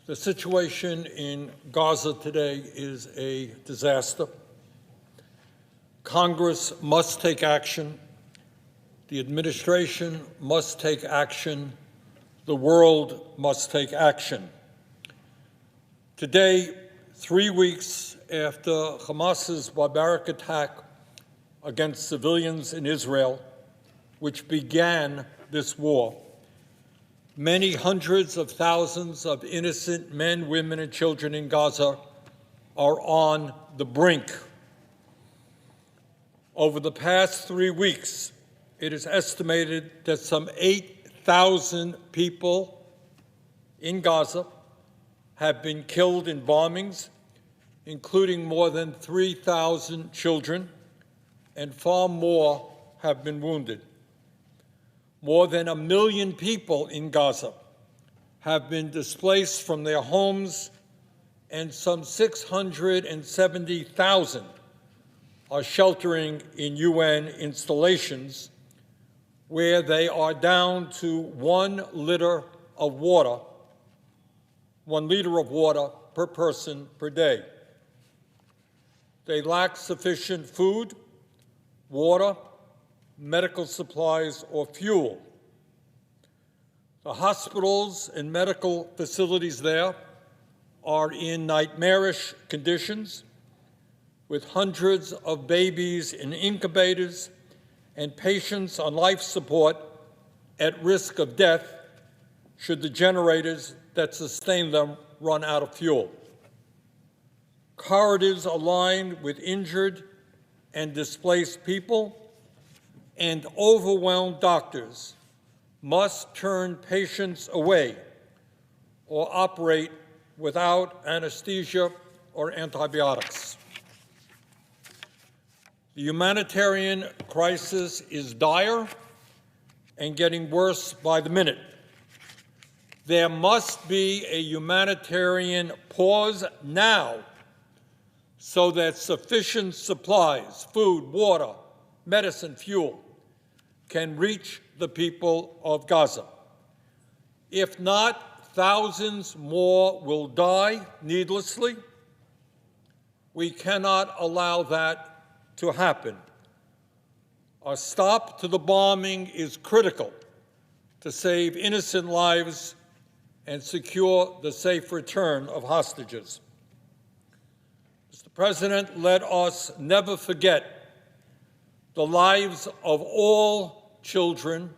The situation in Gaza today is a disaster. Congress must take action. The administration must take action. The world must take action. Today, 3 weeks after Hamas's barbaric attack against civilians in Israel, which began this war, many hundreds of thousands of innocent men, women, and children in Gaza are on the brink. Over the past 3 weeks, it is estimated that some 8,000 people in Gaza have been killed in bombings, including more than 3,000 children, and far more have been wounded. More than 1 million people in Gaza have been displaced from their homes, and some 670,000 are sheltering in UN installations where they are down to 1 liter of water per person per day. They lack sufficient food, water, medical supplies, or fuel. The hospitals and medical facilities there are in nightmarish conditions, with hundreds of babies in incubators and patients on life support at risk of death should the generators that sustain them run out of fuel. Corridors are lined with injured and displaced people, and overwhelmed doctors must turn patients away or operate without anesthesia or antibiotics. The humanitarian crisis is dire and getting worse by the minute. There must be a humanitarian pause now so that sufficient supplies, food, water, medicine, fuel, can reach the people of Gaza. If not, thousands more will die needlessly. We cannot allow that to happen. A stop to the bombing is critical to save innocent lives and secure the safe return of hostages. Mr. President, let us never forget the lives of all children,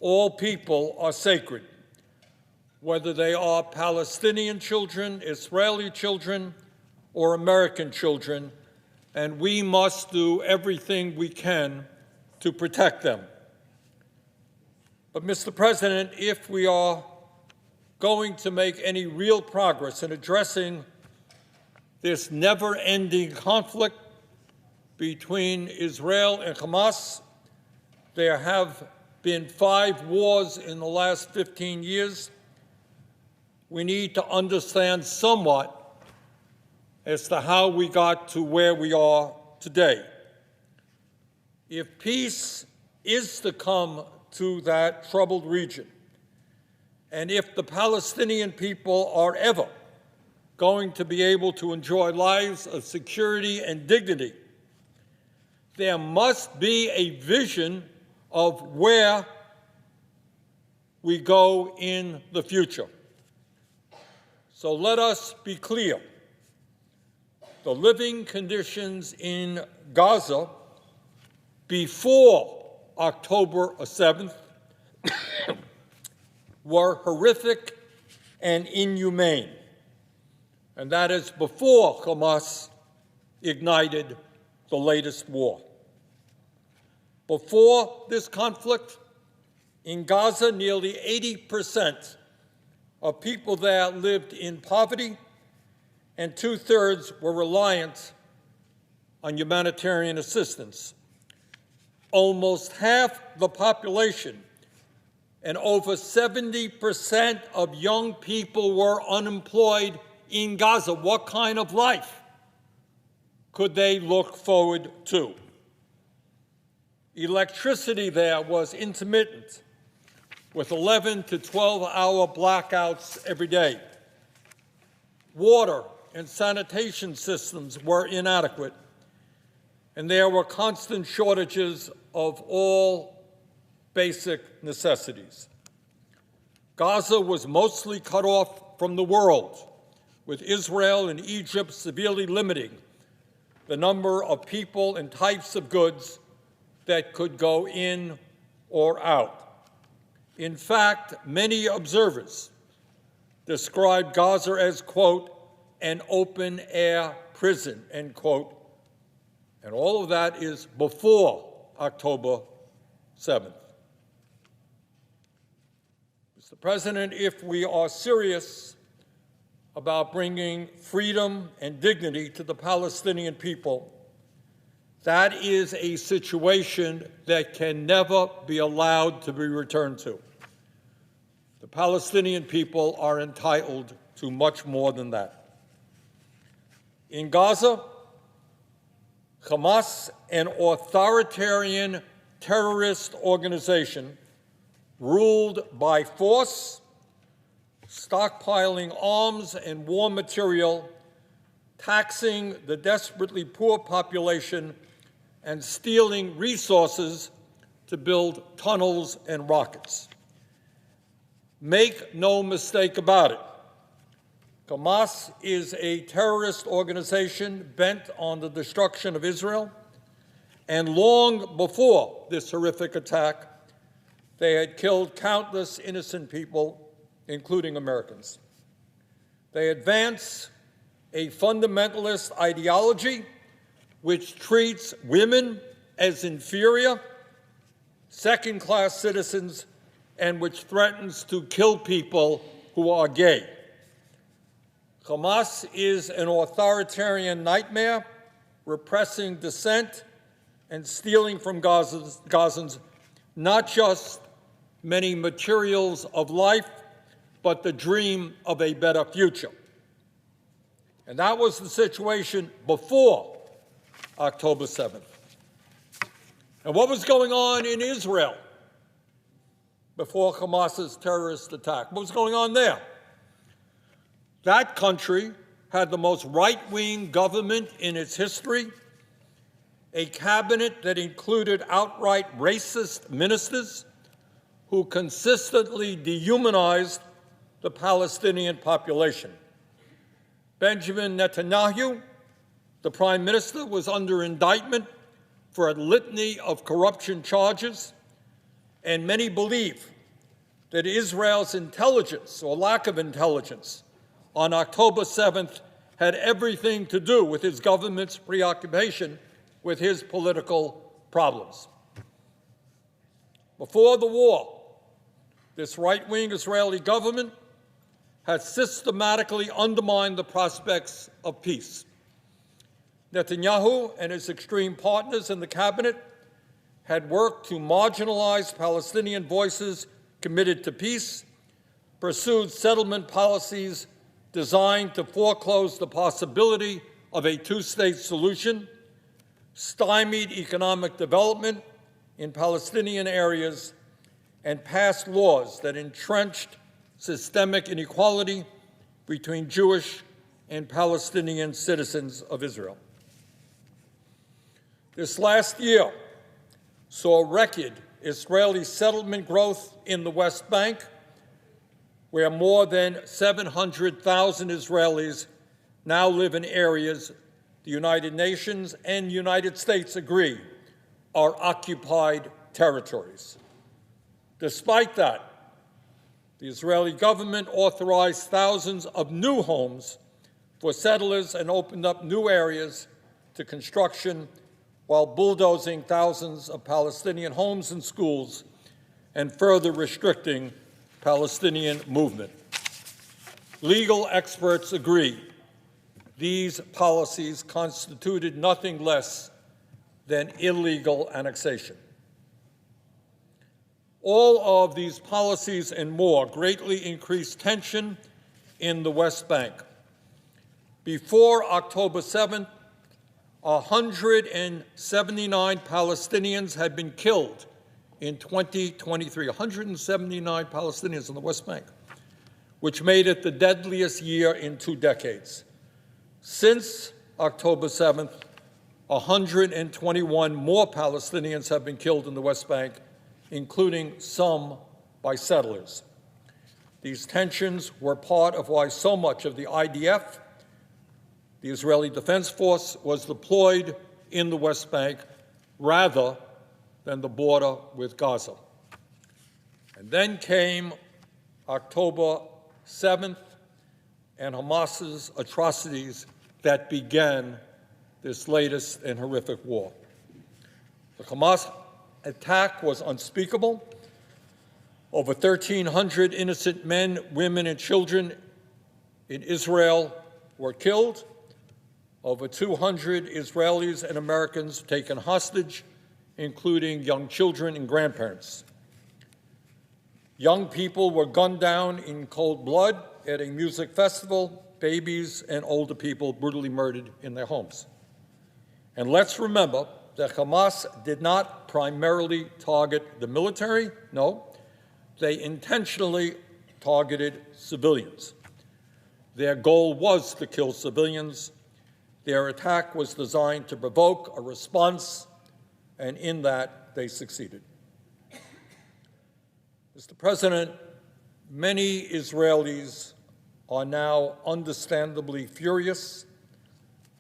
all people are sacred, whether they are Palestinian children, Israeli children, or American children, and we must do everything we can to protect them. But, Mr. President, if we are going to make any real progress in addressing this never-ending conflict between Israel and Hamas, there have been 5 wars in the last 15 years. We need to understand somewhat as to how we got to where we are today. If peace is to come to that troubled region, and if the Palestinian people are ever going to be able to enjoy lives of security and dignity, there must be a vision of where we go in the future. So let us be clear. The living conditions in Gaza before October 7th were horrific and inhumane, and that is before Hamas ignited the latest war. Before this conflict, in Gaza, nearly 80% of people there lived in poverty, and 2/3 were reliant on humanitarian assistance. Almost half the population and over 70% of young people were unemployed in Gaza. What kind of life could they look forward to? Electricity there was intermittent, with 11 to 12-hour blackouts every day. Water and sanitation systems were inadequate, and there were constant shortages of all basic necessities. Gaza was mostly cut off from the world, with Israel and Egypt severely limiting the number of people and types of goods that could go in or out. In fact, many observers described Gaza as, quote, an open-air prison, end quote, and all of that is before October 7th. Mr. President, if we are serious about bringing freedom and dignity to the Palestinian people, that is a situation that can never be allowed to be returned to. The Palestinian people are entitled to much more than that. In Gaza, Hamas, an authoritarian terrorist organization, ruled by force, stockpiling arms and war material, taxing the desperately poor population, and stealing resources to build tunnels and rockets. Make no mistake about it, Hamas is a terrorist organization bent on the destruction of Israel, and long before this horrific attack, they had killed countless innocent people, including Americans. They advance a fundamentalist ideology which treats women as inferior, second-class citizens, and which threatens to kill people who are gay. Hamas is an authoritarian nightmare, repressing dissent and stealing from Gazans not just many materials of life, but the dream of a better future. And that was the situation before October 7th. And what was going on in Israel before Hamas's terrorist attack? What was going on there? That country had the most right-wing government in its history, a cabinet that included outright racist ministers who consistently dehumanized the Palestinian population. Benjamin Netanyahu, the prime minister, was under indictment for a litany of corruption charges, and many believe that Israel's intelligence, or lack of intelligence, on October 7th had everything to do with his government's preoccupation with his political problems. Before the war, this right-wing Israeli government had systematically undermined the prospects of peace. Netanyahu and his extreme partners in the cabinet had worked to marginalize Palestinian voices committed to peace, pursued settlement policies designed to foreclose the possibility of a two-state solution, stymied economic development in Palestinian areas, and passed laws that entrenched systemic inequality between Jewish and Palestinian citizens of Israel. This last year saw record Israeli settlement growth in the West Bank, where more than 700,000 Israelis now live in areas the United Nations and United States agree are occupied territories. Despite that, the Israeli government authorized thousands of new homes for settlers and opened up new areas to construction while bulldozing thousands of Palestinian homes and schools and further restricting Palestinian movement. Legal experts agree these policies constituted nothing less than illegal annexation. All of these policies and more greatly increased tension in the West Bank. Before October 7th, 179 Palestinians had been killed in 2023, 179 Palestinians in the West Bank, which made it the deadliest year in 2 decades. Since October 7th, 121 more Palestinians have been killed in the West Bank, including some by settlers. These tensions were part of why so much of the IDF, the Israeli Defense Force, was deployed in the West Bank rather than the border with Gaza. And then came October 7th and Hamas's atrocities that began this latest and horrific war. The Hamas attack was unspeakable. Over 1,300 innocent men, women, and children in Israel were killed. Over 200 Israelis and Americans taken hostage, including young children and grandparents. Young people were gunned down in cold blood at a music festival, babies and older people brutally murdered in their homes. And let's remember that Hamas did not primarily target the military. No, they intentionally targeted civilians. Their goal was to kill civilians. Their attack was designed to provoke a response, and in that, they succeeded. Mr. President, many Israelis are now understandably furious,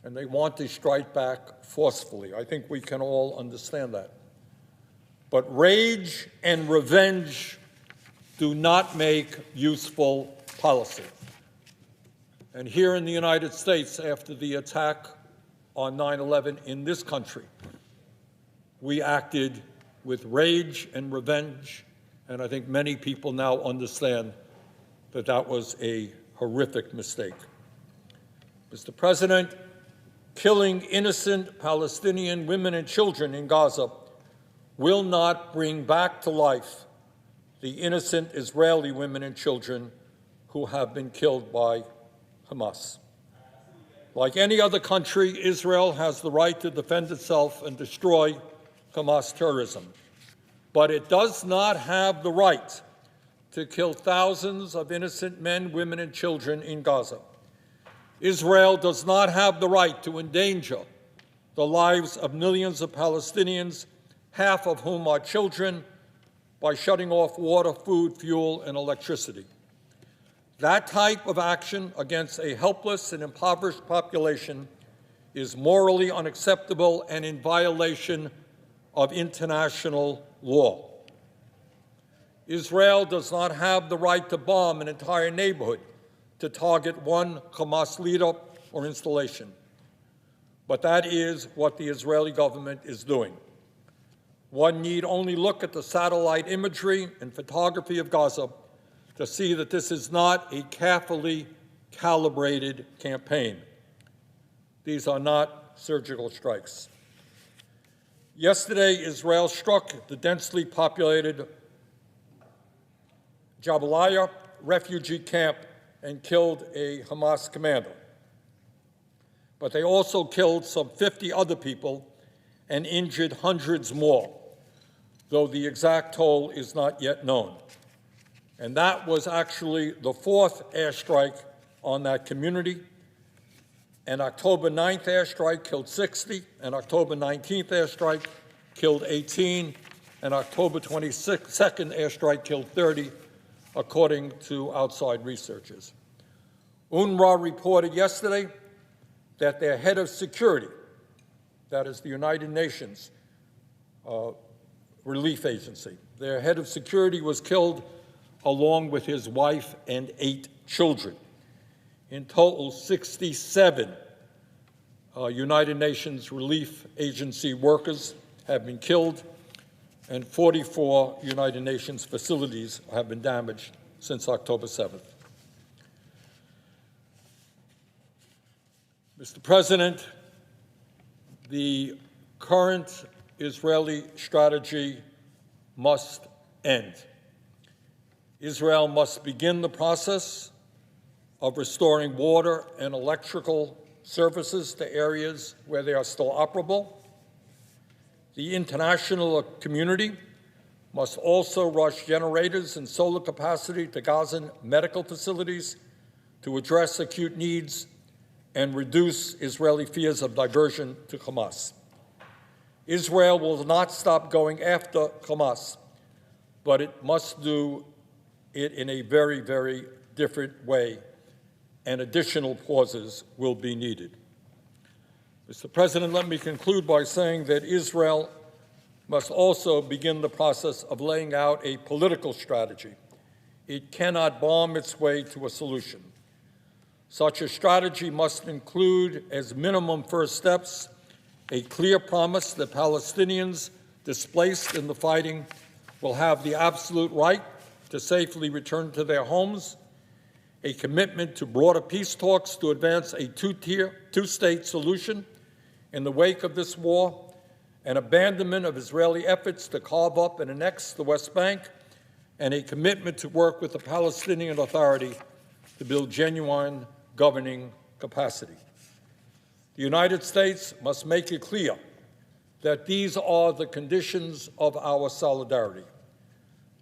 and they want to strike back forcefully. I think we can all understand that. But rage and revenge do not make useful policy. And here in the United States, after the attack on 9/11 in this country, we acted with rage and revenge, and I think many people now understand that that was a horrific mistake. Mr. President, killing innocent Palestinian women and children in Gaza will not bring back to life the innocent Israeli women and children who have been killed by Hamas. Like any other country, Israel has the right to defend itself and destroy Hamas terrorism. But it does not have the right to kill thousands of innocent men, women, and children in Gaza. Israel does not have the right to endanger the lives of millions of Palestinians, half of whom are children, by shutting off water, food, fuel, and electricity. That type of action against a helpless and impoverished population is morally unacceptable and in violation of international law. Israel does not have the right to bomb an entire neighborhood to target one Hamas leader or installation. But that is what the Israeli government is doing. One need only look at the satellite imagery and photography of Gaza to see that this is not a carefully calibrated campaign. These are not surgical strikes. Yesterday, Israel struck the densely populated Jabaliya refugee camp and killed a Hamas commander. But they also killed some 50 other people and injured hundreds more, though the exact toll is not yet known. And that was actually the 4th airstrike on that community. An October 9th airstrike killed 60, an October 19th airstrike killed 18, an October 22nd airstrike killed 30, according to outside researchers. UNRWA reported yesterday that their head of security, that is the United Nations Relief Agency, their head of security was killed along with his wife and 8 children. In total, 67 United Nations Relief Agency workers have been killed, and 44 United Nations facilities have been damaged since October 7th. Mr. President, the current Israeli strategy must end. Israel must begin the process of restoring water and electrical services to areas where they are still operable. The international community must also rush generators and solar capacity to Gazan medical facilities to address acute needs and reduce Israeli fears of diversion to Hamas. Israel will not stop going after Hamas, but it must do it in a very, very different way, and additional pauses will be needed. Mr. President, let me conclude by saying that Israel must also begin the process of laying out a political strategy. It cannot bomb its way to a solution. Such a strategy must include, as minimum first steps, a clear promise that Palestinians displaced in the fighting will have the absolute right to safely return to their homes, a commitment to broader peace talks to advance a two-state solution in the wake of this war, an abandonment of Israeli efforts to carve up and annex the West Bank, and a commitment to work with the Palestinian Authority to build genuine governing capacity. The United States must make it clear that these are the conditions of our solidarity.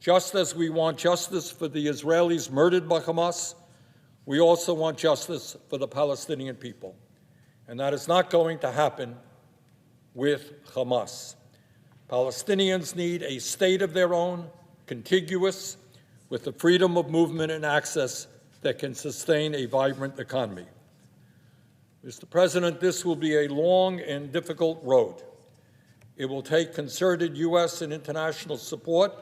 Just as we want justice for the Israelis murdered by Hamas, we also want justice for the Palestinian people. And that is not going to happen with Hamas. Palestinians need a state of their own, contiguous, with the freedom of movement and access that can sustain a vibrant economy. Mr. President, this will be a long and difficult road. It will take concerted U.S. and international support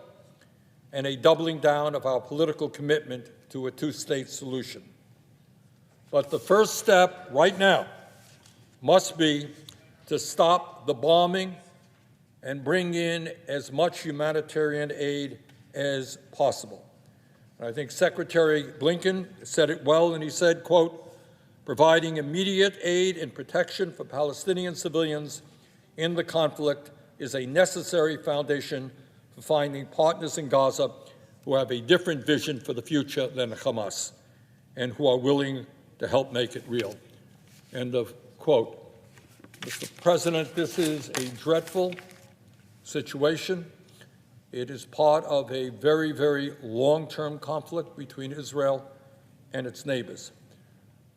and a doubling down of our political commitment to a two-state solution. But the first step right now must be to stop the bombing and bring in as much humanitarian aid as possible. And I think Secretary Blinken said it well, and he said, quote, "Providing immediate aid and protection for Palestinian civilians in the conflict is a necessary foundation for finding partners in Gaza who have a different vision for the future than Hamas and who are willing to help make it real." End of quote. Mr. President, this is a dreadful situation. It is part of a very, very long-term conflict between Israel and its neighbors.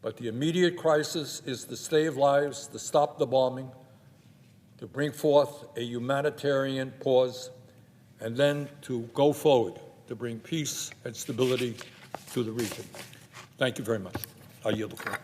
But the immediate crisis is to save lives, to stop the bombing, to bring forth a humanitarian pause, and then to go forward to bring peace and stability to the region. Thank you very much. I yield the floor.